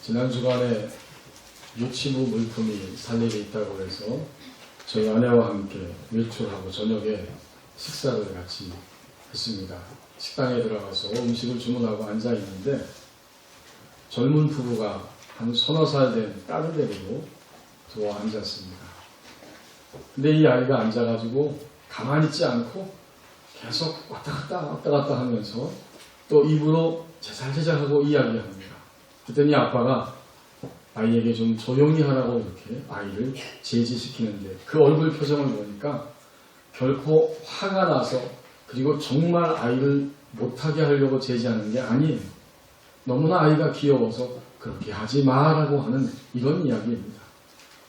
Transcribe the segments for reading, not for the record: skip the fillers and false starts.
지난 주간에 유치부 물품이 살 일이 있다고 해서 저희 아내와 함께 외출하고 저녁에 식사를 같이 했습니다. 식당에 들어가서 음식을 주문하고 앉아 있는데 젊은 부부가 한 서너 살 된 딸을 데리고 들어와 앉았습니다. 근데 이 아이가 앉아가지고 가만히 있지 않고 계속 왔다 갔다 하면서 또 입으로 제잘제잘하고 이야기합니다. 그랬더니 아빠가 아이에게 좀 조용히 하라고 이렇게 아이를 제지시키는데 그 얼굴 표정을 보니까 결코 화가 나서 그리고 정말 아이를 못하게 하려고 제지하는 게 아니에요. 너무나 아이가 귀여워서 그렇게 하지 마라고 하는 이런 이야기입니다.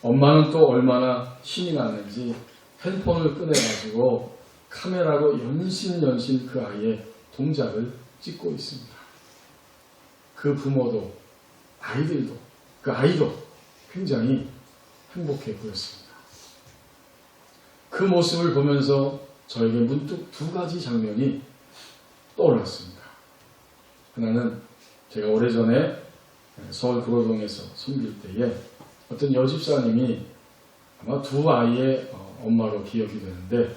엄마는 또 얼마나 신이 났는지 핸드폰을 꺼내가지고 카메라로 연신 그 아이의 동작을 찍고 있습니다. 그 부모도 아이들도 그 아이도 굉장히 행복해 보였습니다. 그 모습을 보면서 저에게 문득 두 가지 장면이 떠올랐습니다. 하나는 제가 오래전에 서울 구로동에서 섬길 때에 어떤 여집사님이 아마 두 아이의 엄마로 기억이 되는데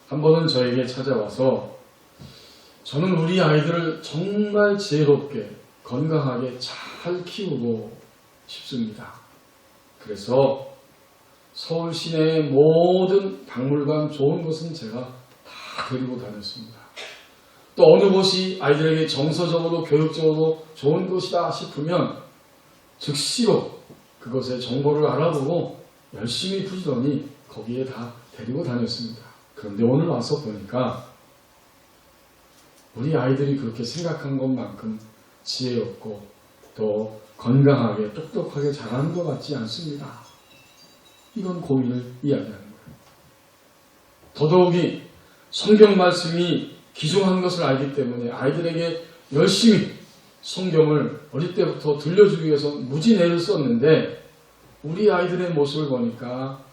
한 번은 저에게 찾아와서 저는 우리 아이들을 정말 지혜롭게 건강하게 잘 키우고 싶습니다. 그래서 서울 시내의 모든 박물관 좋은 곳은 제가 다 데리고 다녔습니다. 또 어느 곳이 아이들에게 정서적으로 교육적으로 좋은 곳이다 싶으면 즉시로 그것의 정보를 알아보고 열심히 부지런히 거기에 다 데리고 다녔습니다. 그런데 오늘 와서 보니까 우리 아이들이 그렇게 생각한 것만큼 지혜롭고 또 건강하게 똑똑하게 자라는 것 같지 않습니다. 이런 고민을 이야기하는 거예요. 더더욱이 성경 말씀이 귀중한 것을 알기 때문에 아이들에게 열심히 성경을 어릴 때부터 들려주기 위해서 무지내를 썼는데 우리 아이들의 모습을 보니까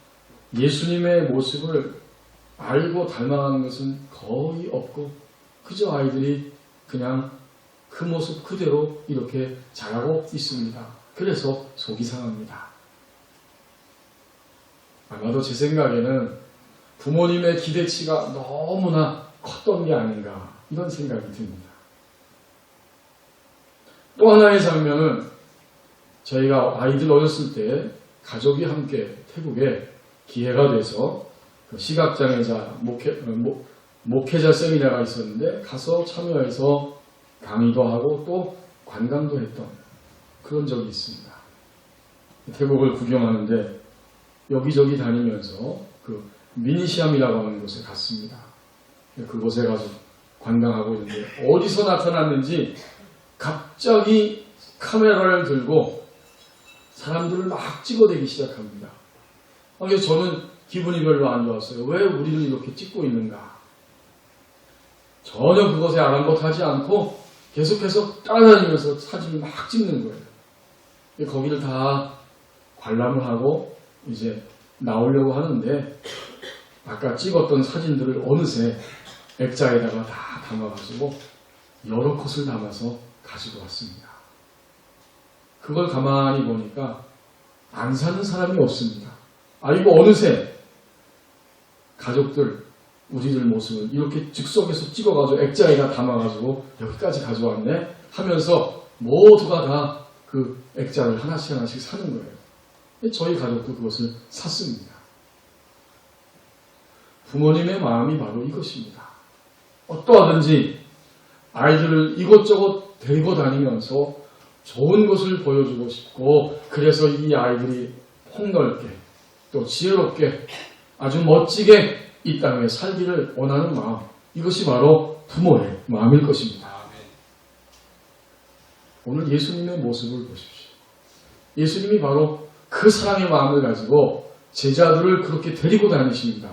예수님의 모습을 알고 닮아가는 것은 거의 없고 그저 아이들이 그냥 그 모습 그대로 이렇게 자라고 있습니다. 그래서 속이 상합니다. 아마도 제 생각에는 부모님의 기대치가 너무나 컸던 게 아닌가 이런 생각이 듭니다. 또 하나의 장면은 저희가 아이들 어렸을 때 가족이 함께 태국에 기회가 돼서 시각장애자 목회자 세미나가 있었는데 가서 참여해서 강의도 하고 또 관광도 했던 그런 적이 있습니다. 태국을 구경하는데 여기저기 다니면서 그 미니시암이라고 하는 곳에 갔습니다. 그곳에 가서 관광하고 있는데 어디서 나타났는지 갑자기 카메라를 들고 사람들을 막 찍어대기 시작합니다. 그래서 저는 기분이 별로 안 좋았어요. 왜 우리를 이렇게 찍고 있는가? 전혀 그것에 아랑곳하지 않고 계속해서 따라다니면서 사진을 막 찍는 거예요. 거기를 다 관람을 하고 이제 나오려고 하는데 아까 찍었던 사진들을 어느새 액자에다가 다 담아가지고 여러 컷을 담아서 가지고 왔습니다. 그걸 가만히 보니까 안 사는 사람이 없습니다. 이거 어느새 가족들 우리들 모습을 이렇게 즉석에서 찍어가지고 액자에다 담아가지고 여기까지 가져왔네 하면서 모두가 다 그 액자를 하나씩 사는 거예요. 저희 가족도 그것을 샀습니다. 부모님의 마음이 바로 이것입니다. 어떠하든지 아이들을 이곳저곳 데리고 다니면서 좋은 것을 보여주고 싶고 그래서 이 아이들이 폭넓게 또 지혜롭게 아주 멋지게 이 땅에 살기를 원하는 마음, 이것이 바로 부모의 마음일 것입니다. 오늘 예수님의 모습을 보십시오. 예수님이 바로 그 사랑의 마음을 가지고 제자들을 그렇게 데리고 다니십니다.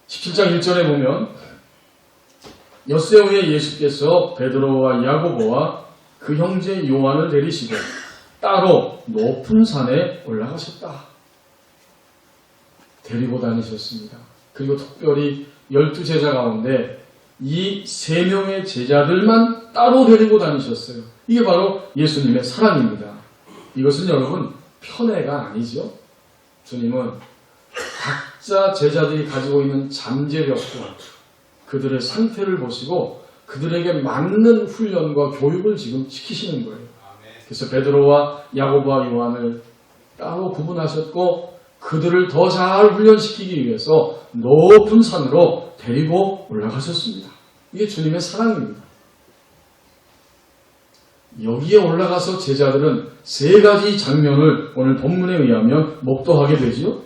17장 1절에 보면 엿새 후에 예수께서 베드로와 야고보와 그 형제 요한을 데리시고 따로 높은 산에 올라가셨다. 데리고 다니셨습니다. 그리고 특별히 12제자 가운데 이 3명의 제자들만 따로 데리고 다니셨어요. 이게 바로 예수님의 사랑입니다. 이것은 여러분 편애가 아니죠. 주님은 각자 제자들이 가지고 있는 잠재력과 그들의 상태를 보시고 그들에게 맞는 훈련과 교육을 지금 시키시는 거예요. 그래서 베드로와 야고보와 요한을 따로 구분하셨고 그들을 더 잘 훈련시키기 위해서 높은 산으로 데리고 올라가셨습니다. 이게 주님의 사랑입니다. 여기에 올라가서 제자들은 세 가지 장면을 오늘 본문에 의하면 목도하게 되지요.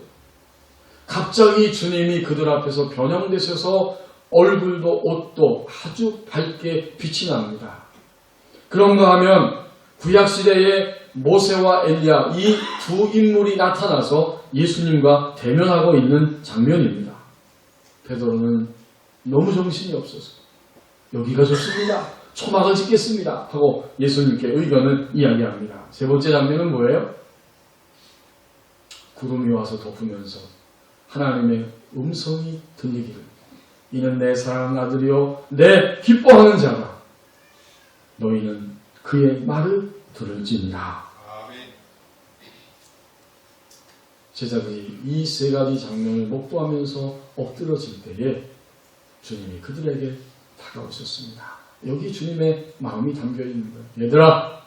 갑자기 주님이 그들 앞에서 변형되셔서 얼굴도 옷도 아주 밝게 빛이 납니다. 그런가 하면 구약시대에 모세와 엘리야 이 두 인물이 나타나서 예수님과 대면하고 있는 장면입니다. 베드로는 너무 정신이 없어서 여기가 좋습니다. 초막을 짓겠습니다. 하고 예수님께 의견을 이야기합니다. 세 번째 장면은 뭐예요? 구름이 와서 덮으면서 하나님의 음성이 들리기를 이는 내 사랑하는 아들이요 내 기뻐하는 자라 너희는 그의 말을 들을지니라. 제자들이 이 세 가지 장면을 목도하면서 엎드러질 때에 주님이 그들에게 다가오셨습니다. 여기 주님의 마음이 담겨있는 거예요. 얘들아,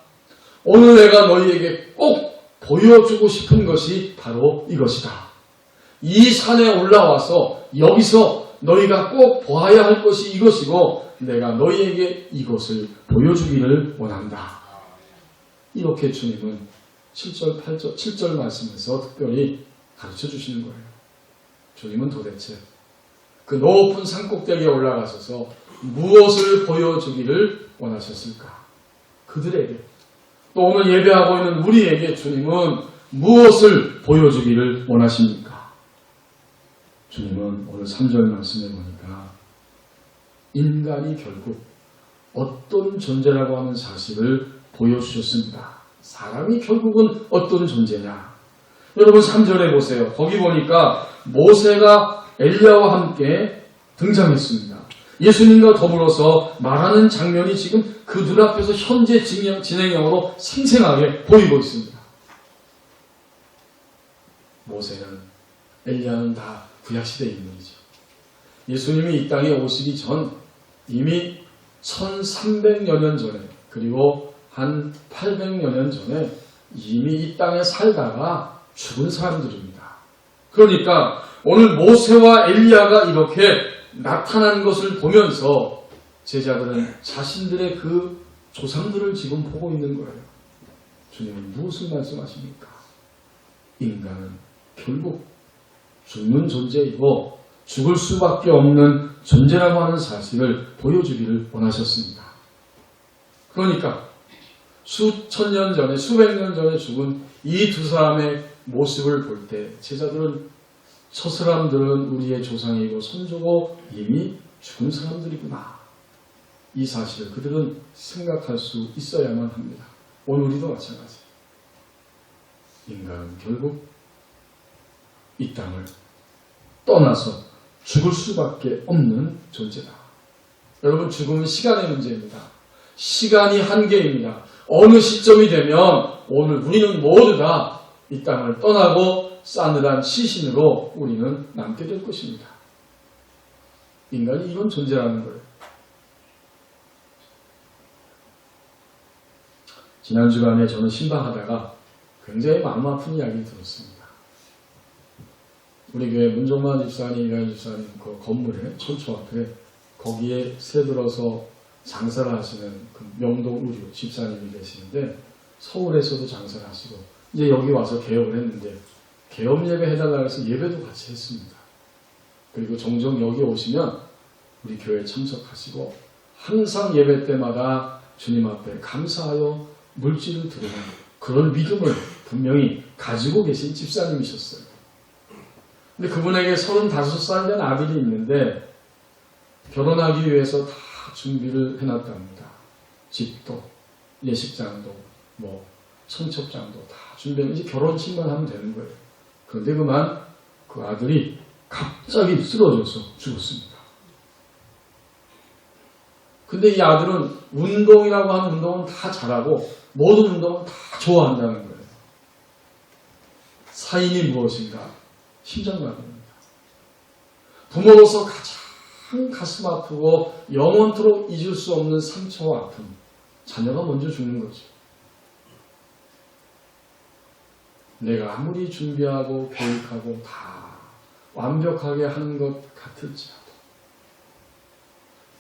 오늘 내가 너희에게 꼭 보여주고 싶은 것이 바로 이것이다. 이 산에 올라와서 여기서 너희가 꼭 보아야 할 것이 이것이고 내가 너희에게 이것을 보여주기를 원한다. 이렇게 주님은 7절, 8절, 7절 말씀에서 특별히 가르쳐 주시는 거예요. 주님은 도대체 그 높은 산꼭대기에 올라가셔서 무엇을 보여주기를 원하셨을까? 그들에게 또 오늘 예배하고 있는 우리에게 주님은 무엇을 보여주기를 원하십니까? 주님은 오늘 3절 말씀에 보니까 인간이 결국 어떤 존재라고 하는 사실을 보여주셨습니다. 사람이 결국은 어떤 존재냐? 여러분 3절에 보세요. 거기 보니까 모세가 엘리야와 함께 등장했습니다. 예수님과 더불어서 말하는 장면이 지금 그 눈앞에서 현재 진행형으로 생생하게 보이고 있습니다. 모세는 엘리야는 다 구약시대의 인물이죠. 예수님이 이 땅에 오시기 전 이미 1300여 년 전에 그리고 한 800여 년 전에 이미 이 땅에 살다가 죽은 사람들입니다. 그러니까 오늘 모세와 엘리야가 이렇게 나타난 것을 보면서 제자들은 자신들의 그 조상들을 지금 보고 있는 거예요. 주님은 무엇을 말씀하십니까? 인간은 결국 죽는 존재이고 죽을 수밖에 없는 존재라고 하는 사실을 보여주기를 원하셨습니다. 그러니까 수천 년 전에 수백 년 전에 죽은 이 두 사람의 모습을 볼 때 제자들은 저 사람들은 우리의 조상이고 선조고 이미 죽은 사람들이구나. 이 사실을 그들은 생각할 수 있어야만 합니다. 오늘 우리도 마찬가지예요. 인간은 결국 이 땅을 떠나서 죽을 수밖에 없는 존재다. 여러분 죽음은 시간의 문제입니다. 시간이 한계입니다. 어느 시점이 되면 오늘 우리는 모두 다 이 땅을 떠나고 싸늘한 시신으로 우리는 남게 될 것입니다. 인간이 이런 존재라는 거예요. 지난 주간에 저는 신방하다가 굉장히 마음 아픈 이야기를 들었습니다. 우리 교회 문종만 집사님, 이가연 집사님 그 건물에 천초 앞에 거기에 새들어서 장사를 하시는 그 명동 의류 집사님이 계시는데 서울에서도 장사를 하시고 이제 여기 와서 개업을 했는데 개업 예배 해달라고 해서 예배도 같이 했습니다. 그리고 종종 여기 오시면 우리 교회에 참석하시고 항상 예배 때마다 주님 앞에 감사하여 물질을 드리는 그런 믿음을 분명히 가지고 계신 집사님이셨어요. 근데 그분에게 35살 된 아들이 있는데 결혼하기 위해서 다 준비를 해놨답니다. 집도, 예식장도, 청첩장도 다 준비하면 이제 결혼식만 하면 되는 거예요. 그런데 그만 그 아들이 갑자기 쓰러져서 죽었습니다. 근데 이 아들은 운동이라고 하는 운동은 다 잘하고 모든 운동은 다 좋아한다는 거예요. 사인이 무엇인가? 심장마비입니다. 부모로서 가장 가슴 아프고 영원토록 잊을 수 없는 상처와 아픔. 자녀가 먼저 죽는 거죠. 내가 아무리 준비하고 교육하고 다 완벽하게 하는 것 같을지라도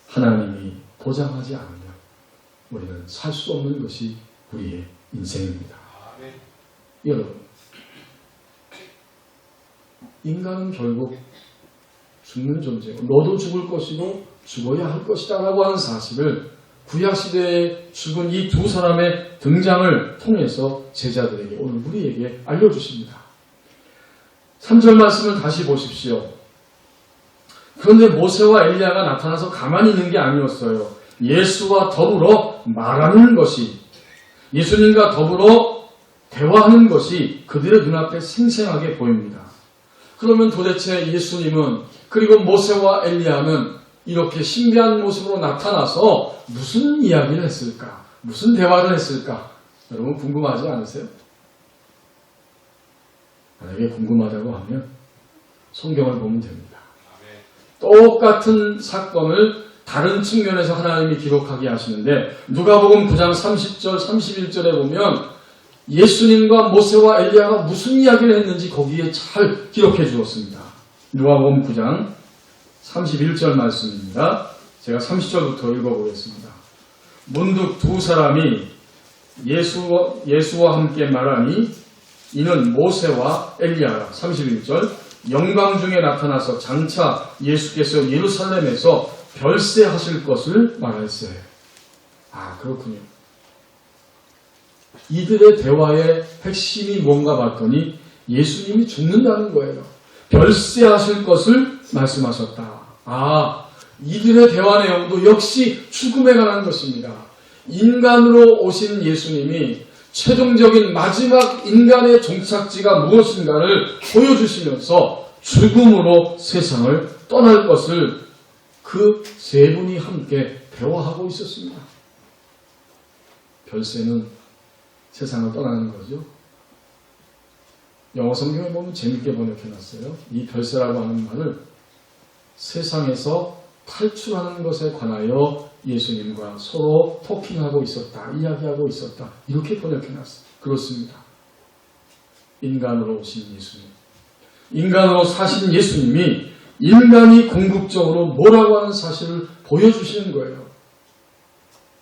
하나님이 보장하지 않으면 우리는 살 수 없는 것이 우리의 인생입니다. 여러분, 인간은 결국 죽는 존재고 너도 죽을 것이고 죽어야 할 것이다 라고 하는 사실을 구약시대에 죽은 이 두 사람의 등장을 통해서 제자들에게 오늘 우리에게 알려주십니다. 3절 말씀을 다시 보십시오. 그런데 모세와 엘리야가 나타나서 가만히 있는 게 아니었어요. 예수와 더불어 말하는 것이, 예수님과 더불어 대화하는 것이 그들의 눈앞에 생생하게 보입니다. 그러면 도대체 예수님은 그리고 모세와 엘리야는 이렇게 신비한 모습으로 나타나서 무슨 이야기를 했을까? 무슨 대화를 했을까? 여러분 궁금하지 않으세요? 만약에 궁금하다고 하면 성경을 보면 됩니다. 똑같은 사건을 다른 측면에서 하나님이 기록하게 하시는데 누가복음 9장 30절 31절에 보면 예수님과 모세와 엘리야가 무슨 이야기를 했는지 거기에 잘 기록해 주었습니다. 누가복음 9장 31절 말씀입니다. 제가 30절부터 읽어보겠습니다. 문득 두 사람이 예수와 함께 말하니 이는 모세와 엘리야라. 31절 영광 중에 나타나서 장차 예수께서 예루살렘에서 별세하실 것을 말할세. 아, 그렇군요. 이들의 대화의 핵심이 뭔가 봤더니 예수님이 죽는다는 거예요. 별세하실 것을 말씀하셨다. 아, 이들의 대화 내용도 역시 죽음에 관한 것입니다. 인간으로 오신 예수님이 최종적인 마지막 인간의 종착지가 무엇인가를 보여주시면서 죽음으로 세상을 떠날 것을 그 세 분이 함께 대화하고 있었습니다. 별세는 세상을 떠나는 거죠. 영어 성경에 보면 재밌게 번역해놨어요. 이 별세라고 하는 말을 세상에서 탈출하는 것에 관하여 예수님과 서로 토킹하고 있었다, 이야기하고 있었다, 이렇게 번역해놨어요. 그렇습니다. 인간으로 오신 예수님, 인간으로 사신 예수님이 인간이 궁극적으로 뭐라고 하는 사실을 보여주시는 거예요.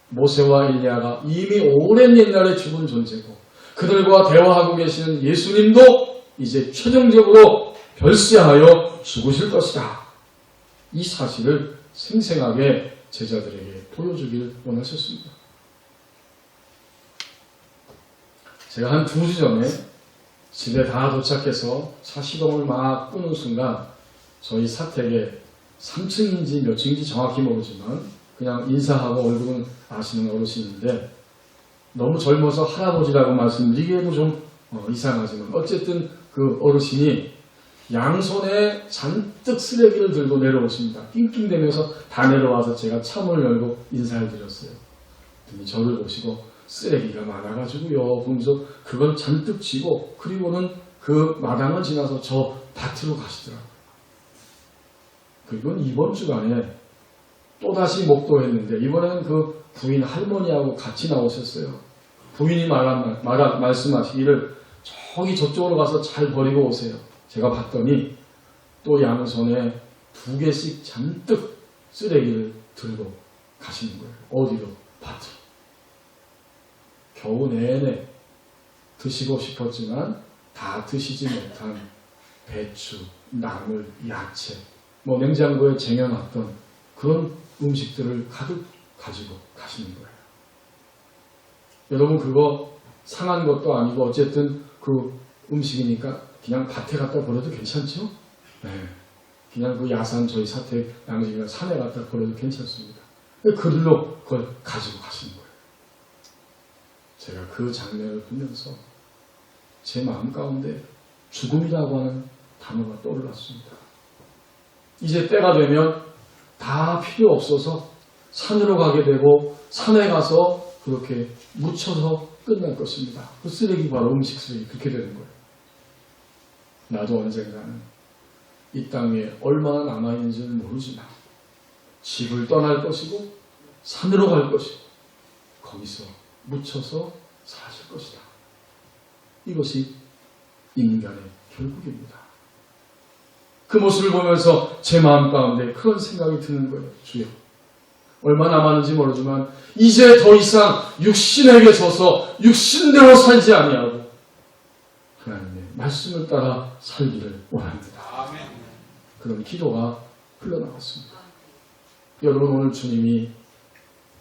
모세와 엘리야가 이미 오랜 옛날에 죽은 존재고 그들과 대화하고 계시는 예수님도 이제 최종적으로 별세하여 죽으실 것이다. 이 사실을 생생하게 제자들에게 보여주길 원하셨습니다. 제가 한 2주 전에 집에 다 도착해서 차 시동을 막 끄는 순간 저희 사택에 3층인지 몇 층인지 정확히 모르지만 그냥 인사하고 얼굴은 아시는 어르신인데 너무 젊어서 할아버지라고 말씀드리기에도 좀 이상하지만 어쨌든 그 어르신이 양손에 잔뜩 쓰레기를 들고 내려오십니다. 낑낑대면서 다 내려와서 제가 차문을 열고 인사를 드렸어요. 저를 보시고 쓰레기가 많아가지고요 그러면서 그걸 잔뜩 쥐고 그리고는 그 마당을 지나서 저 밭으로 가시더라고요. 그리고 이번 주간에 또다시 목도했는데 이번에는 그 부인 할머니하고 같이 나오셨어요. 부인이 말씀하시기를 저기 저쪽으로 가서 잘 버리고 오세요. 제가 봤더니 또 양손에 2개씩 잔뜩 쓰레기를 들고 가시는 거예요. 어디로? 밭으로. 겨우 내내 드시고 싶었지만 다 드시지 못한 배추, 나물, 야채, 냉장고에 쟁여놨던 그런 음식들을 가득 가지고 가시는 거예요. 여러분 그거 상한 것도 아니고 어쨌든 그 음식이니까 그냥 밭에 갖다 버려도 괜찮죠? 네. 그냥 그 야산 저희 사택 양식이나 산에 갖다 버려도 괜찮습니다. 그들로 그걸 가지고 가시는 거예요. 제가 그 장면을 보면서 제 마음 가운데 죽음이라고 하는 단어가 떠올랐습니다. 이제 때가 되면 다 필요 없어서 산으로 가게 되고 산에 가서 그렇게 묻혀서 끝날 것입니다. 그 쓰레기 바로 음식 쓰레기 그렇게 되는 거예요. 나도 언젠가는 이 땅에 얼마나 남아있는지는 모르지만 집을 떠날 것이고 산으로 갈 것이고 거기서 묻혀서 사실 것이다. 이것이 인간의 결국입니다. 그 모습을 보면서 제 마음 가운데 그런 생각이 드는 거예요. 주여, 얼마 남았는지 모르지만 이제 더 이상 육신에게 져서 육신대로 살지 아니하고 하나님의 말씀을 따라 살기를 원합니다. 그런 기도가 흘러나왔습니다. 여러분, 오늘 주님이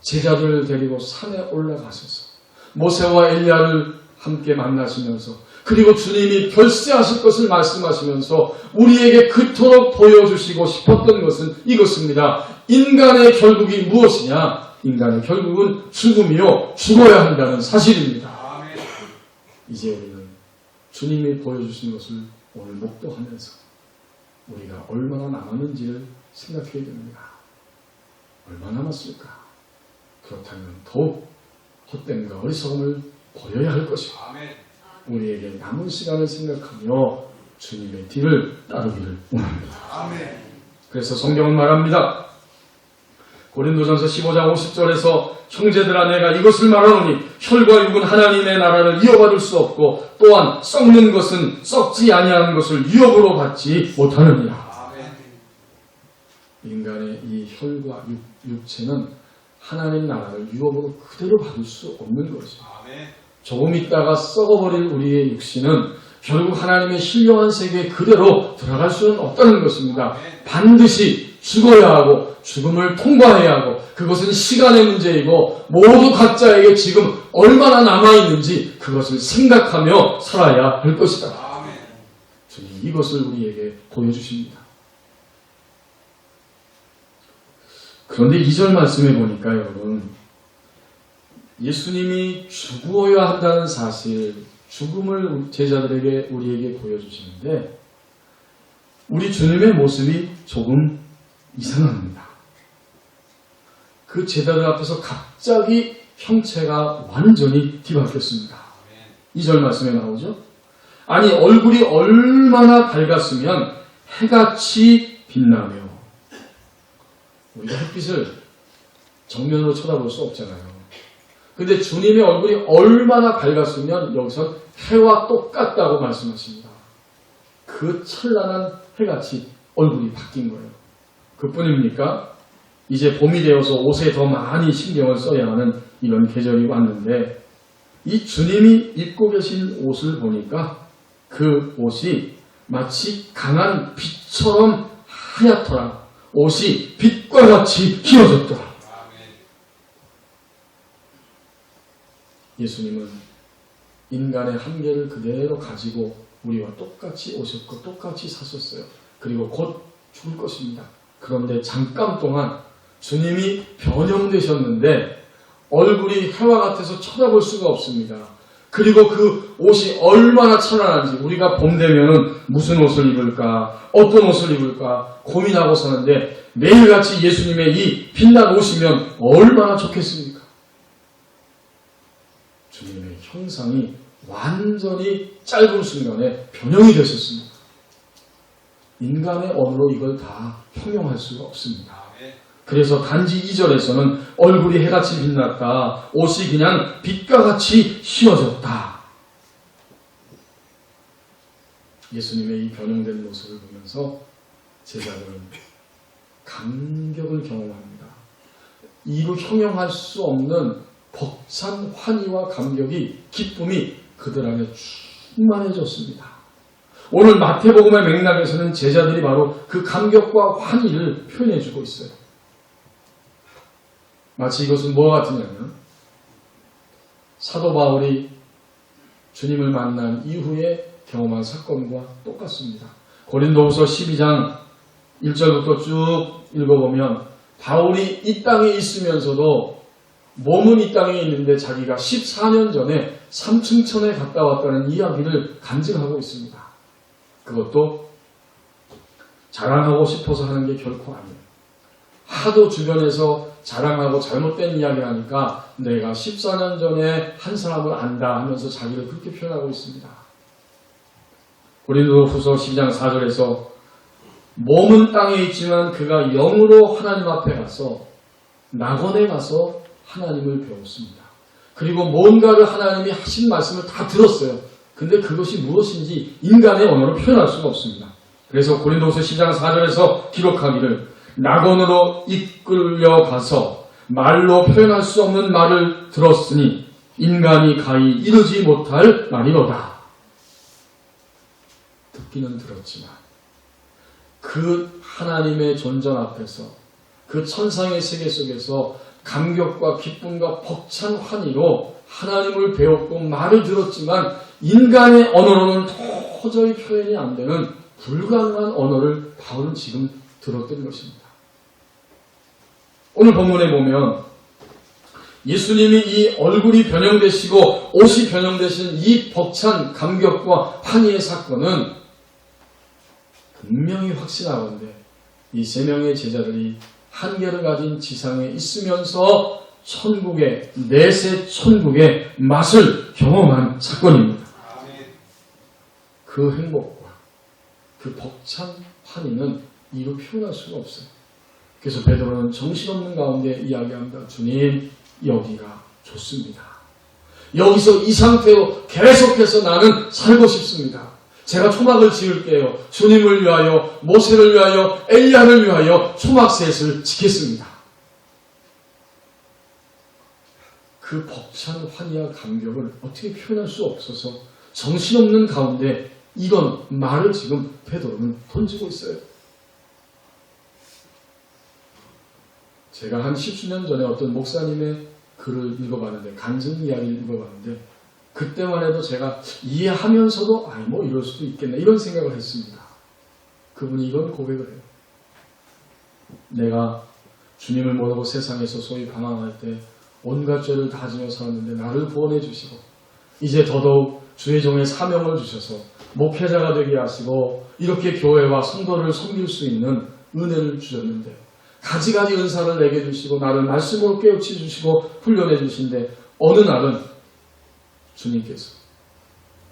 제자들을 데리고 산에 올라가셔서 모세와 엘리야를 함께 만나시면서 그리고 주님이 결세하실 것을 말씀하시면서 우리에게 그토록 보여주시고 싶었던 것은 이것입니다. 인간의 결국이 무엇이냐? 인간의 결국은 죽음이요, 죽어야 한다는 사실입니다. 이제 우리는 주님이 보여주신 것을 오늘 목도하면서 우리가 얼마나 남았는지를 생각해야 됩니다. 얼마 남았을까? 그렇다면 더욱 헛됨과 어리석음을 버려야 할 것이고 우리에게 남은 시간을 생각하며 주님의 뒤를 따르기를 원합니다. 그래서 성경은 말합니다. 고린도전서 15장 50절에서 형제들아, 내가 이것을 말하노니 혈과 육은 하나님의 나라를 이어받을 수 없고 또한 썩는 것은 썩지 아니하는 것을 유업으로 받지 못하느니라. 인간의 이 혈과 육체는 하나님 나라를 유업으로 그대로 받을 수 없는 것이죠. 조금 있다가 썩어버릴 우리의 육신은 결국 하나님의 신령한 세계에 그대로 들어갈 수는 없다는 것입니다. 반드시 죽어야 하고 죽음을 통과해야 하고 그것은 시간의 문제이고 모두 각자에게 지금 얼마나 남아있는지 그것을 생각하며 살아야 할 것이다. 주님 이것을 우리에게 보여주십니다. 그런데 2절 말씀해 보니까 여러분, 예수님이 죽어야 한다는 사실, 죽음을 제자들에게 우리에게 보여주시는데 우리 주님의 모습이 조금 이상합니다. 그 제자들 앞에서 갑자기 형체가 완전히 뒤바뀌었습니다. 2절 말씀에 나오죠. 아니 얼굴이 얼마나 밝았으면 해같이 빛나며. 우리가 햇빛을 정면으로 쳐다볼 수 없잖아요. 근데 주님의 얼굴이 얼마나 밝았으면 여기서 해와 똑같다고 말씀하십니다. 그 찬란한 해같이 얼굴이 바뀐 거예요. 그뿐입니까? 이제 봄이 되어서 옷에 더 많이 신경을 써야 하는 이런 계절이 왔는데 이 주님이 입고 계신 옷을 보니까 그 옷이 마치 강한 빛처럼 하얗더라. 옷이 빛과 같이 휘어졌더라. 예수님은 인간의 한계를 그대로 가지고 우리와 똑같이 오셨고 똑같이 사셨어요. 그리고 곧 죽을 것입니다. 그런데 잠깐 동안 주님이 변형되셨는데 얼굴이 해와 같아서 쳐다볼 수가 없습니다. 그리고 그 옷이 얼마나 찬란한지 우리가 봄 되면은 무슨 옷을 입을까, 어떤 옷을 입을까 고민하고 사는데 매일같이 예수님의 이 빛난 옷이면 얼마나 좋겠습니까? 주님의 형상이 완전히 짧은 순간에 변형이 되셨습니다. 인간의 언어로 이걸 다 형용할 수가 없습니다. 그래서 단지 2절에서는 얼굴이 해같이 빛났다. 옷이 그냥 빛과 같이 휘어졌다. 예수님의 이 변형된 모습을 보면서 제자들은 감격을 경험합니다. 이루 형용할 수 없는 벅찬 환희와 감격이, 기쁨이 그들 안에 충만해졌습니다. 오늘 마태복음의 맥락에서는 제자들이 바로 그 감격과 환희를 표현해주고 있어요. 마치 이것은 뭐와 같으냐면 사도 바울이 주님을 만난 이후에 경험한 사건과 똑같습니다. 고린도후서 12장 1절부터 쭉 읽어보면 바울이 이 땅에 있으면서도 몸은 이 땅에 있는데 자기가 14년 전에 삼층천에 갔다 왔다는 이야기를 간증하고 있습니다. 그것도 자랑하고 싶어서 하는 게 결코 아니에요. 하도 주변에서 자랑하고 잘못된 이야기를 하니까 내가 14년 전에 한 사람을 안다 하면서 자기를 그렇게 표현하고 있습니다. 고린도후서 12장 4절에서 몸은 땅에 있지만 그가 영으로 하나님 앞에 가서 낙원에 가서 하나님을 배웠습니다. 그리고 뭔가를 하나님이 하신 말씀을 다 들었어요. 근데 그것이 무엇인지 인간의 언어로 표현할 수가 없습니다. 그래서 고린도후서 10장 4절에서 기록하기를 낙원으로 이끌려 가서 말로 표현할 수 없는 말을 들었으니 인간이 가히 이루지 못할 말이로다. 듣기는 들었지만 그 하나님의 존전 앞에서 그 천상의 세계 속에서 감격과 기쁨과 벅찬 환희로 하나님을 배웠고 말을 들었지만 인간의 언어로는 도저히 표현이 안 되는 불가능한 언어를 바울은 지금 들었던 것입니다. 오늘 본문에 보면 예수님이 이 얼굴이 변형되시고 옷이 변형되신 이 벅찬 감격과 환희의 사건은 분명히 확신하건대 이 세 명의 제자들이 한계를 가진 지상에 있으면서 천국의 내세 천국의 맛을 경험한 사건입니다. 그 행복과 그 벅찬 환희는 이루 표현할 수가 없어요. 그래서 베드로는 정신없는 가운데 이야기합니다. 주님, 여기가 좋습니다. 여기서 이 상태로 계속해서 나는 살고 싶습니다. 제가 초막을 지을게요. 주님을 위하여, 모세를 위하여, 엘리야를 위하여 초막셋을 지켰습니다. 그 벅찬 환희와 감격을 어떻게 표현할 수 없어서 정신없는 가운데 이런 말을 지금 베드로는 던지고 있어요. 제가 한 10수년 전에 어떤 목사님의 글을 읽어봤는데, 간증 이야기를 읽어봤는데, 그때만 해도 제가 이해하면서도 뭐 이럴 수도 있겠네 이런 생각을 했습니다. 그분이 이런 고백을 해요. 내가 주님을 모르고 세상에서 소위 방황할 때 온갖 죄를 다 지며 살았는데 나를 구원해 주시고 이제 더더욱 주의 종의 사명을 주셔서 목회자가 되게 하시고 이렇게 교회와 성도를 섬길 수 있는 은혜를 주셨는데 가지가지 은사를 내게 주시고 나를 말씀으로 깨우쳐 주시고 훈련해 주신데 어느 날은 주님께서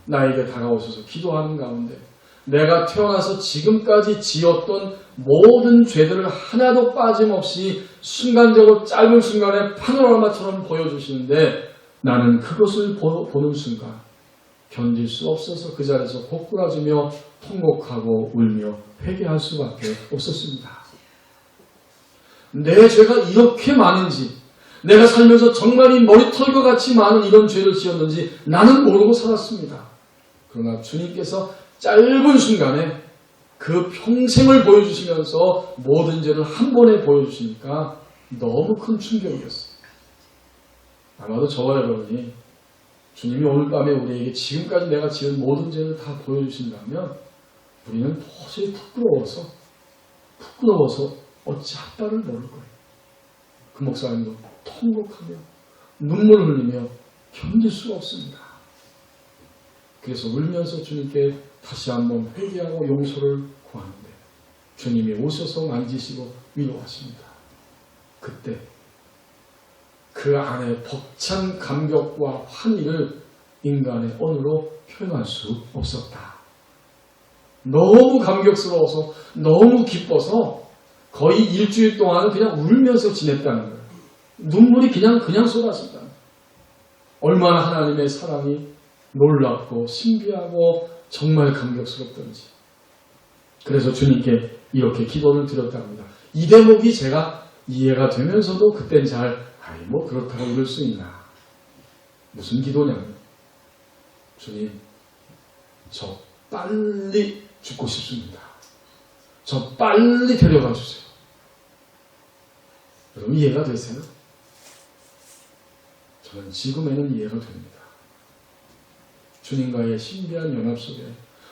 나에게 다가오셔서 기도하는 가운데 내가 태어나서 지금까지 지었던 모든 죄들을 하나도 빠짐없이 순간적으로 짧은 순간에 파노라마처럼 보여주시는데 나는 그것을 보는 순간 견딜 수 없어서 그 자리에서 고꾸라지며 통곡하고 울며 회개할 수밖에 없었습니다. 내 죄가 이렇게 많은지 내가 살면서 정말 이 머리털과 같이 많은 이런 죄를 지었는지 나는 모르고 살았습니다. 그러나 주님께서 짧은 순간에 그 평생을 보여주시면서 모든 죄를 한 번에 보여주시니까 너무 큰 충격이었어요. 아마도 저와 여러분이 주님이 오늘 밤에 우리에게 지금까지 내가 지은 모든 죄를 다 보여주신다면 우리는 도저히 부끄러워서 어찌 할 바를 모를 거예요. 그 목사님도 통곡하며 눈물을 흘리며 견딜 수가 없습니다. 그래서 울면서 주님께 다시 한번 회개하고 용서를 구하는데 주님이 오셔서 만지시고 위로하십니다. 그때 그 안에 벅찬 감격과 환희를 인간의 언어로 표현할 수 없었다. 너무 감격스러워서 너무 기뻐서 거의 일주일 동안 그냥 울면서 지냈다는 거예요. 눈물이 그냥 쏟아진다. 얼마나 하나님의 사랑이 놀랍고 신비하고 정말 감격스럽던지. 그래서 주님께 이렇게 기도를 드렸답니다. 이 대목이 제가 이해가 되면서도 그땐 뭐 그렇다고 이럴 수 있나. 무슨 기도냐면 주님, 저 빨리 죽고 싶습니다. 저 빨리 데려가 주세요. 여러분 이해가 되세요? 저는 지금에는 이해가 됩니다. 주님과의 신비한 연합 속에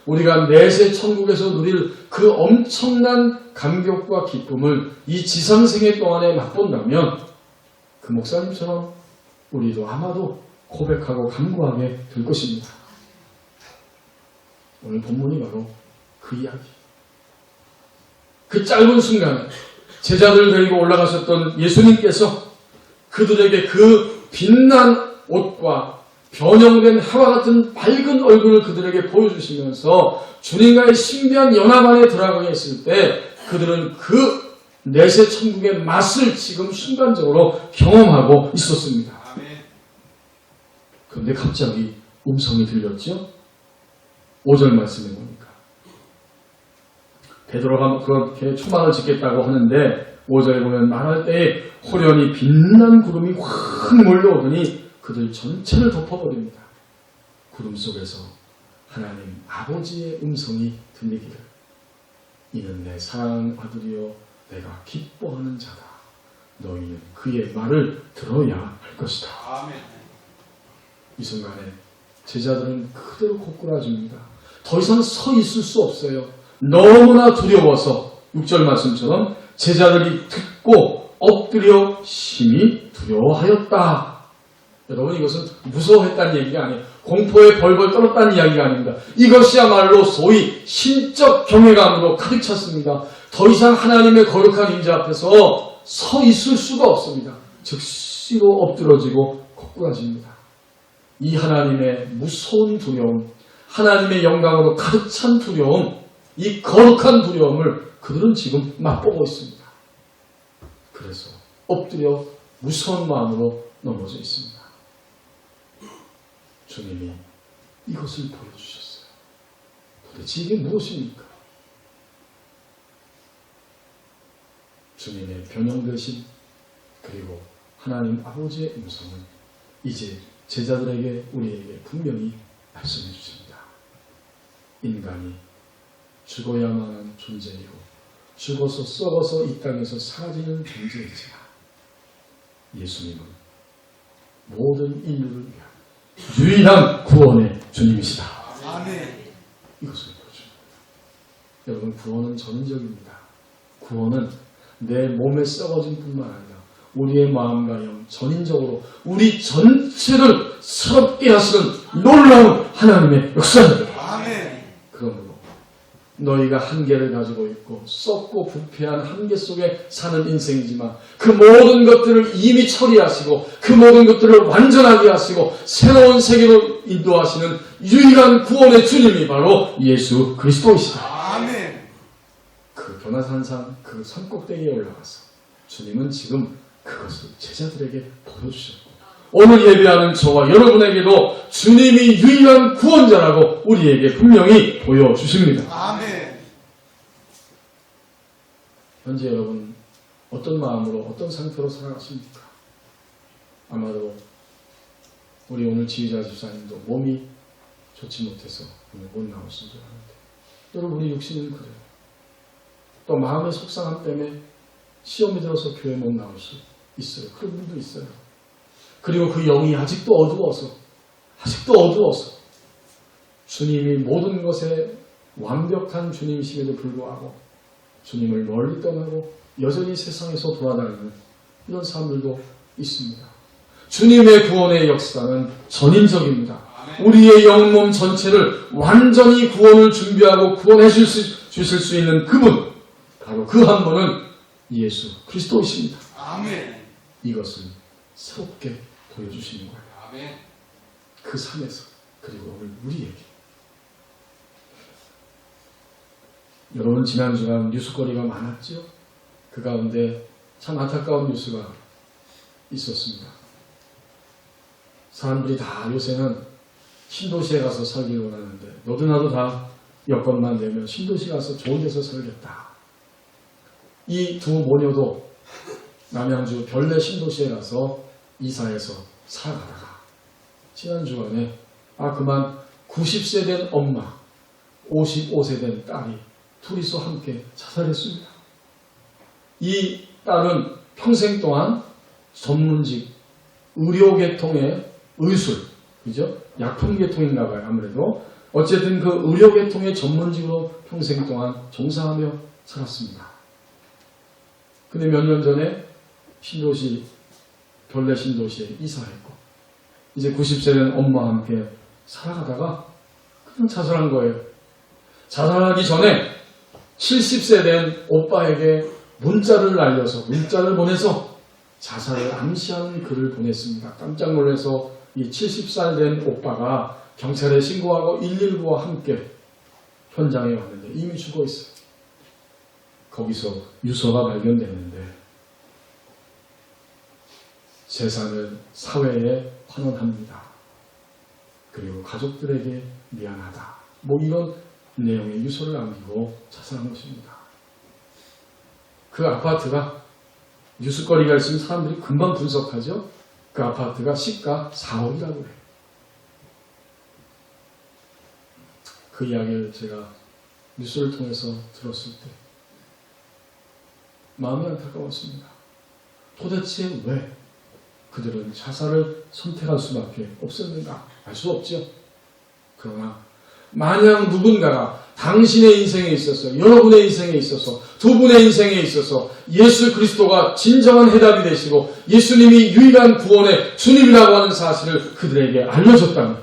우리가 내세 천국에서 누릴 그 엄청난 감격과 기쁨을 이 지상생애 동안에 맛본다면 그 목사님처럼 우리도 아마도 고백하고 간구하게 될 것입니다. 오늘 본문이 바로 그 이야기. 그 짧은 순간에 제자들을 데리고 올라가셨던 예수님께서 그들에게 그 빛난 옷과 변형된 해와 같은 밝은 얼굴을 그들에게 보여주시면서 주님과의 신비한 연합 안에 들어가게 했을 때 그들은 그 내세 천국의 맛을 지금 순간적으로 경험하고 있었습니다. 그런데 갑자기 음성이 들렸죠? 5절 말씀해 보니까 베드로가 그렇게 초막을 짓겠다고 하는데 5절에 보면 말할 때에 호련히 빛난 구름이 확 몰려오더니 그들 전체를 덮어버립니다. 구름 속에서 하나님 아버지의 음성이 들리기를 이는 내 사랑하는 아들이여 내가 기뻐하는 자다. 너희는 그의 말을 들어야 할 것이다. 아멘. 이 순간에 제자들은 그대로 고꾸라집니다. 더 이상 서 있을 수 없어요. 너무나 두려워서 6절 말씀처럼 제자들이 듣고 엎드려 심히 두려워하였다. 여러분 이것은 무서워했다는 얘기가 아니에요. 공포에 벌벌 떨었다는 이야기가 아닙니다. 이것이야말로 소위 신적 경외감으로 가득 찼습니다. 더 이상 하나님의 거룩한 임재 앞에서 서 있을 수가 없습니다. 즉시로 엎드러지고 고꾸라집니다. 이 하나님의 무서운 두려움, 하나님의 영광으로 가득 찬 두려움, 이 거룩한 두려움을 그들은 지금 맛보고 있습니다. 그래서 엎드려 무서운 마음으로 넘어져 있습니다. 주님이 이것을 보여주셨어요. 도대체 이게 무엇입니까? 주님의 변형되신 그리고 하나님 아버지의 음성은 이제 제자들에게 우리에게 분명히 말씀해 주십니다. 인간이 죽어야만 하는 존재이고 죽어서 썩어서 이 땅에서 사라지는 존재이지만 예수님은 모든 인류를 위한 유일한 구원의 주님이시다. 아멘. 이것을 보여줍니다. 여러분 구원은 전인적입니다. 구원은 내 몸에 썩어진 뿐만 아니라 우리의 마음과 영 전인적으로 우리 전체를 새롭게 하시는 놀라운 하나님의 역사입니다. 아멘. 그러므로 너희가 한계를 가지고 있고 썩고 부패한 한계 속에 사는 인생이지만 그 모든 것들을 이미 처리하시고 그 모든 것들을 완전하게 하시고 새로운 세계로 인도하시는 유일한 구원의 주님이 바로 예수 그리스도이시다. 아멘. 그 변화산상 그 산꼭대기에 올라가서 주님은 지금 그것을 제자들에게 보여주셨고 오늘 예배하는 저와 여러분에게도 주님이 유일한 구원자라고 우리에게 분명히 보여주십니다. 아멘. 현재 여러분 어떤 마음으로 어떤 상태로 살아가십니까? 아마도 우리 오늘 지휘자 집사님도 몸이 좋지 못해서 오늘 못 나오신 줄 아는데 여러분 우리 육신은 그래요. 또 마음의 속상함 때문에 시험이 들어서 교회 못 나올 수 있어요. 그런 분도 있어요. 그리고 그 영이 아직도 어두워서 주님이 모든 것에 완벽한 주님이심에도 불구하고 주님을 멀리 떠나고 여전히 세상에서 돌아다니는 이런 사람들도 있습니다. 주님의 구원의 역사는 전인적입니다. 우리의 영몸 전체를 완전히 구원을 준비하고 구원해 주실 수 있는 그분, 바로 그 한 분은 예수 그리스도이십니다. 아멘. 이것을 새롭게 보여주시는 거예요. 아멘. 그 삶에서 그리고 오늘 우리에게 여러분 지난 주간 뉴스거리가 많았죠. 그 가운데 참 안타까운 뉴스가 있었습니다. 사람들이 다 요새는 신도시에 가서 살기를 원하는데 너도 나도 다 여건만 되면 신도시 가서 좋은 데서 살겠다. 이 두 모녀도 남양주 별내 신도시에 가서 이사해서 살아가다가 지난 주간에 그만 90세 된 엄마, 55세 된 딸이 둘이서 함께 자살했습니다. 이 딸은 평생 동안 전문직 의료계통의 의술, 그죠? 약품계통인가 봐요, 아무래도. 어쨌든 그 의료계통의 전문직으로 평생 동안 종사하며 살았습니다. 근데 몇 년 전에 별내 신도시에 이사했고, 이제 90세 된 엄마와 함께 살아가다가 그냥 자살한 거예요. 자살하기 전에 70세 된 오빠에게 문자를 보내서 자살을 암시하는 글을 보냈습니다. 깜짝 놀라서 이 70살 된 오빠가 경찰에 신고하고 119와 함께 현장에 왔는데 이미 죽어 있어요. 거기서 유서가 발견됐는데 재산을 사회에 환원합니다. 그리고 가족들에게 미안하다. 뭐 이런 내용의 유서를 남기고 자살한 것입니다. 그 아파트가 뉴스거리가 있으면 사람들이 금방 분석하죠. 그 아파트가 시가 4억이라고 해요. 그 이야기를 제가 뉴스를 통해서 들었을 때 마음이 안타까웠습니다. 도대체 왜 그들은 자살을 선택할 수밖에 없었는가? 알 수 없죠. 그러나 만약 누군가가 당신의 인생에 있어서, 여러분의 인생에 있어서, 두 분의 인생에 있어서 예수 그리스도가 진정한 해답이 되시고 예수님이 유일한 구원의 주님이라고 하는 사실을 그들에게 알려줬다면,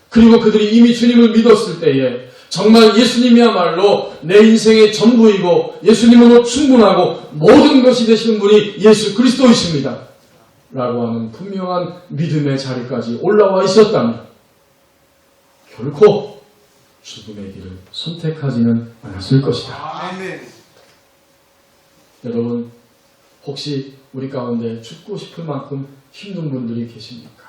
그리고 그들이 이미 주님을 믿었을 때에 정말 예수님이야말로 내 인생의 전부이고 예수님으로 충분하고 모든 것이 되시는 분이 예수 그리스도이십니다 라고 하는 분명한 믿음의 자리까지 올라와 있었다면 결코 죽음의 길을 선택하지는 않았을 것이다. 아멘. 여러분, 혹시 우리 가운데 죽고 싶을 만큼 힘든 분들이 계십니까?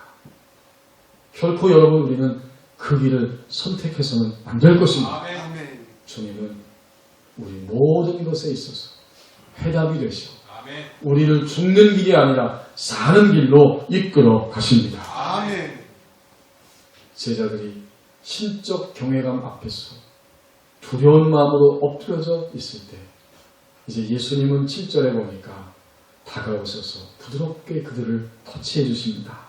결코 여러분, 우리는 그 길을 선택해서는 안 될 것입니다. 아멘. 주님은 우리 모든 것에 있어서 해답이 되시고 아멘. 우리를 죽는 길이 아니라 사는 길로 이끌어 가십니다. 아멘. 제자들이 신적 경외감 앞에서 두려운 마음으로 엎드려져 있을 때 이제 예수님은 7절에 보니까 다가오셔서 부드럽게 그들을 터치해 주십니다.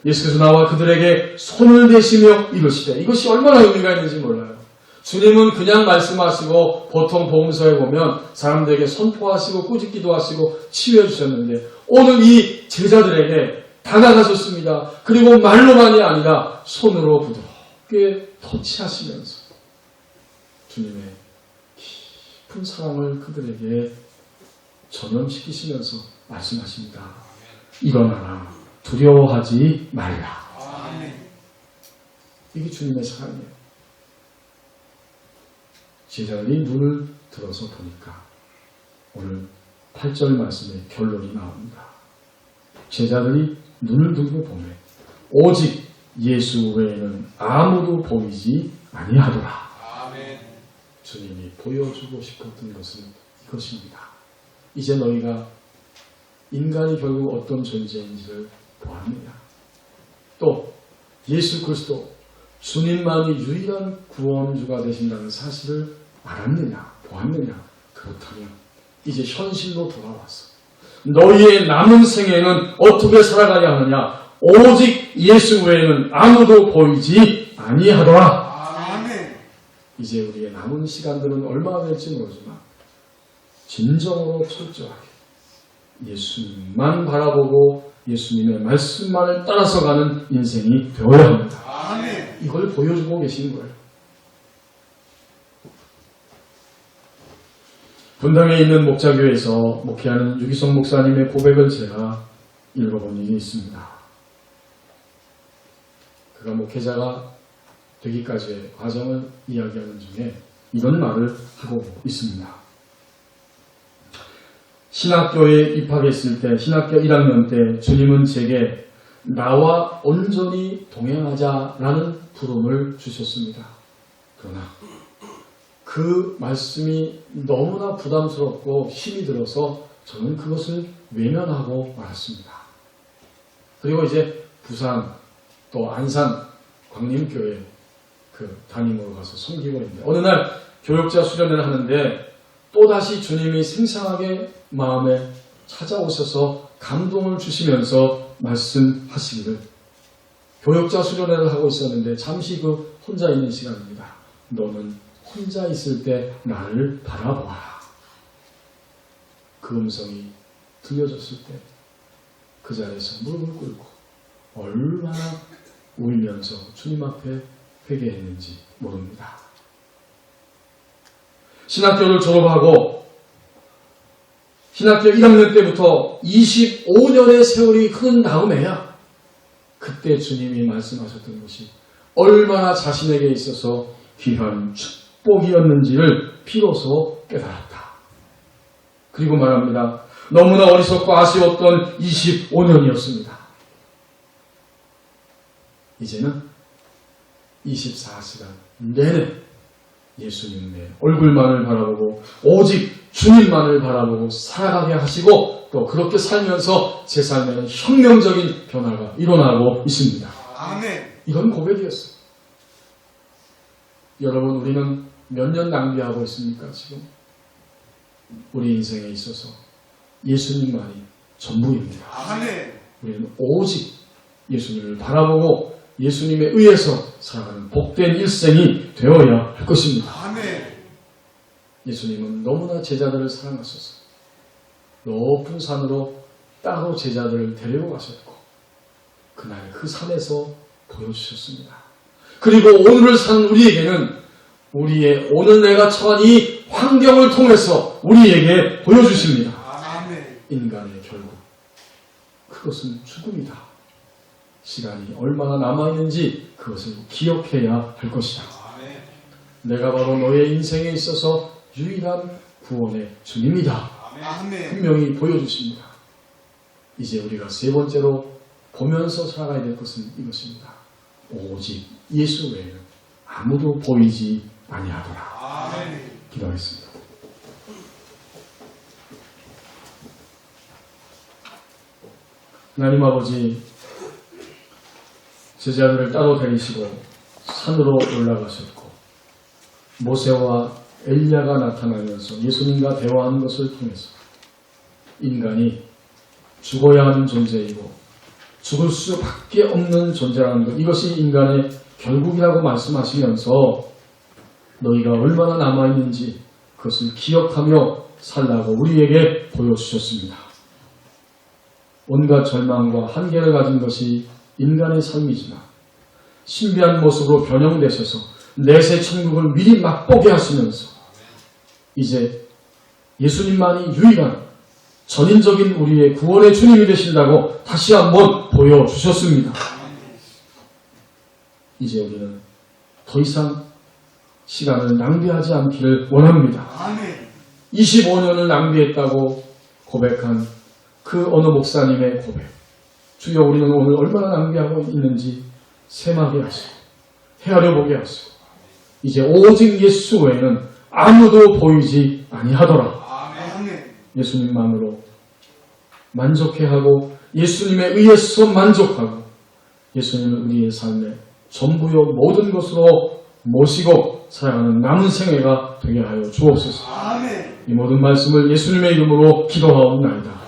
예수께서 나와 그들에게 손을 대시며 이르시되, 이것이 얼마나 의미가 있는지 몰라요. 주님은 그냥 말씀하시고 보통 복음서에 보면 사람들에게 선포하시고 꾸짖기도 하시고 치유해 주셨는데 오늘 이 제자들에게 다가가셨습니다. 그리고 말로만이 아니라 손으로 부드럽게 터치하시면서 주님의 깊은 사랑을 그들에게 전염시키시면서 말씀하십니다. 일어나라, 두려워하지 말라. 이게 주님의 사랑이에요. 제자들이 눈을 들어서 보니까 오늘 8절 말씀의 결론이 나옵니다. 제자들이 눈을 들고 보매 오직 예수 외에는 아무도 보이지 아니하더라. 아멘. 주님이 보여주고 싶었던 것은 이것입니다. 이제 너희가 인간이 결국 어떤 존재인지를 보았느냐. 또 예수 그리스도 주님만이 유일한 구원주가 되신다는 사실을 알았느냐, 보았느냐. 그렇다면 이제 현실로 돌아와서 너희의 남은 생애는 어떻게 살아가야 하느냐. 오직 예수 외에는 아무도 보이지 아니하더라. 아멘. 이제 우리의 남은 시간들은 얼마나 될지 모르지만 진정으로 철저하게 예수님만 바라보고 예수님의 말씀만을 따라서 가는 인생이 되어야 합니다. 아멘. 이걸 보여주고 계신 거예요. 분당에 있는 목자교회에서 목회하는 유기성 목사님의 고백을 제가 읽어본 일이 있습니다. 그가 목회자가 되기까지의 과정을 이야기하는 중에 이런 말을 하고 있습니다. 신학교에 입학했을 때, 신학교 1학년 때 주님은 제게 나와 온전히 동행하자라는 부름을 주셨습니다. 그러나 그 말씀이 너무나 부담스럽고 힘이 들어서 저는 그것을 외면하고 말았습니다. 그리고 이제 부산 또 안산 광림교회 그 담임으로 가서 섬기고 있는데 어느 날 교육자 수련회를 하는데 또다시 주님이 생생하게 마음에 찾아오셔서 감동을 주시면서 말씀하시기를, 교육자 수련회를 하고 있었는데 잠시 그 혼자 있는 시간입니다. 너는 혼자 있을 때 나를 바라보아라. 그 음성이 들려졌을 때 그 자리에서 무릎을 꿇고 얼마나 울면서 주님 앞에 회개했는지 모릅니다. 신학교를 졸업하고 신학교 1학년 때부터 25년의 세월이 흐른 다음에야 그때 주님이 말씀하셨던 것이 얼마나 자신에게 있어서 귀한 축복이었는지를 비로소 깨달았다. 그리고 말합니다. 너무나 어리석고 아쉬웠던 25년이었습니다. 이제는 24시간 내내 예수님의 얼굴만을 바라보고 오직 주님만을 바라보고 살아가게 하시고 또 그렇게 살면서 제 삶에는 혁명적인 변화가 일어나고 있습니다. 아멘. 이건 고백이었어요. 여러분, 우리는 몇 년 낭비하고 있습니까? 지금 우리 인생에 있어서 예수님만이 전부입니다. 아멘. 우리는 오직 예수님을 바라보고 예수님에 의해서 살아가는 복된 일생이 되어야 할 것입니다. 아멘. 예수님은 너무나 제자들을 사랑하셔서 높은 산으로 따로 제자들을 데리고 가셨고 그날 그 산에서 보여주셨습니다. 그리고 오늘을 사는 우리에게는 우리의 오늘 내가 처한 이 환경을 통해서 우리에게 보여주십니다. 아멘. 인간의 결국 그것은 죽음이다. 시간이 얼마나 남아있는지 그것을 기억해야 할 것이다. 아멘. 내가 바로 너의 인생에 있어서 유일한 구원의 주님이다. 아멘. 분명히 보여주십니다. 이제 우리가 세 번째로 보면서 살아가야 될 것은 이것입니다. 오직 예수 외에는 아무도 보이지 아니하더라. 아멘. 기도하겠습니다. 하나님 아버지, 제자들을 따로 데리시고 산으로 올라가셨고 모세와 엘리야가 나타나면서 예수님과 대화하는 것을 통해서 인간이 죽어야 하는 존재이고 죽을 수밖에 없는 존재라는 것, 이것이 인간의 결국이라고 말씀하시면서 너희가 얼마나 남아있는지 그것을 기억하며 살라고 우리에게 보여주셨습니다. 온갖 절망과 한계를 가진 것이 인간의 삶이지만 신비한 모습으로 변형되셔서 내세 천국을 미리 맛보게 하시면서 이제 예수님만이 유일한 전인적인 우리의 구원의 주님이 되신다고 다시 한번 보여주셨습니다. 이제 우리는 더 이상 시간을 낭비하지 않기를 원합니다. 25년을 낭비했다고 고백한 그 어느 목사님의 고백, 주여 우리는 오늘 얼마나 낭비하고 있는지 생각하게 하시고 헤아려 보게 하시고 이제 오직 예수 외에는 아무도 보이지 아니하더라. 예수님만으로 만족해하고 예수님에 의해서 만족하고 예수님을 우리의 삶의 전부요 모든 것으로 모시고 살아가는 남은 생애가 되게 하여 주옵소서. 이 모든 말씀을 예수님의 이름으로 기도하옵나이다.